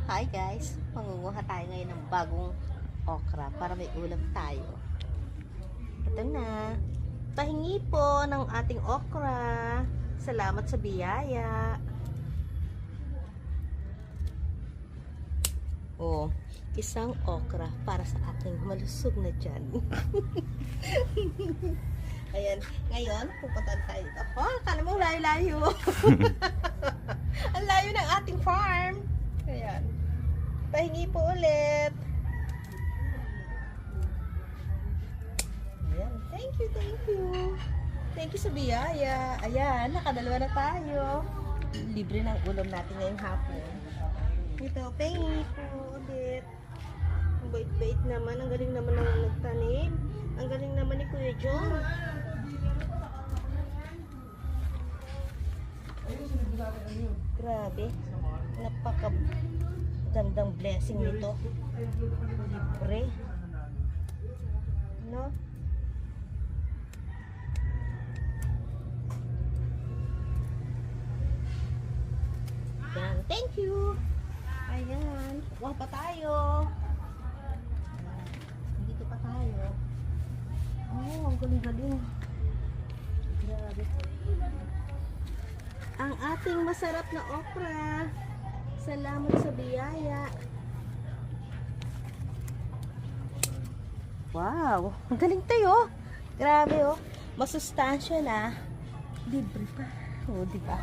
Hi guys, mangunguha tayo ngayon ng bagong okra para may ulam tayo. Ito na, pahingi po ng ating okra. Salamat sa biyaya. Oh, isang okra para sa ating malusog na tiyan. Ayan, ngayon pupunta tayo dito. Oh, akala mo layo-layo. Ang layo ng ating farm. Ayan. Pahingi po ulit. Ayan. Thank you, thank you. Thank you sa biyaya. Ayan, nakadalawa na tayo. Libre ng ulam natin ngayong hapon. Ito, pahingi po ulit. Ang bait-bait naman. Ang galing naman ng nagtanim. Ang galing naman ni Kuya John. Grabe. Napaka-gandang blessing nito. Libre. No? Yan. Thank you. Ayan. Kuha pa tayo. Dito pa tayo. Oh, ang galing-galing. Grabe. Ang ating masarap na okra. Salamat sa biyaya. Wow, ang galing tayo. Grabe oh. Masustansya na. Libre pa. Oh, di ba?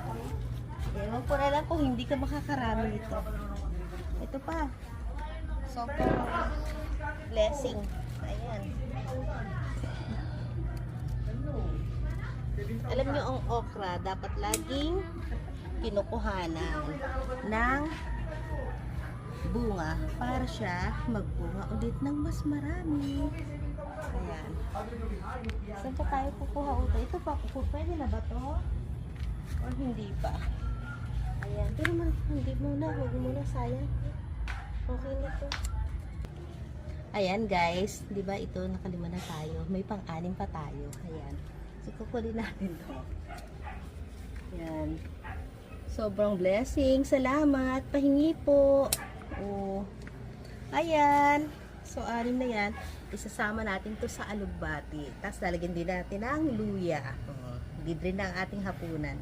Ewan ko na lang kung hindi ka makakarami nito. Ito pa. Sobrang blessing. Ayan. Alam nyo, ang okra dapat laging kinukuhanan ng bunga para siya magbunga ulit ng mas marami. Ayan. Saan pa tayo kukuha ulit? Ito pa, pwede na ba to? O hindi pa? Ayan. Pero hindi muna. Huwag muna, sayang. Okay na to. Ayan guys. Diba ito nakalima na tayo. May pang-anim pa tayo. Ayan. So kukulin natin to. Ayan. Sobrang blessing. Salamat. Pahingi po. Oh. Ayan. So, anim na yan. Isasama natin to sa alugbati. Tapos lalagyan din natin ang luya. Oh. Libre na ang ating hapunan.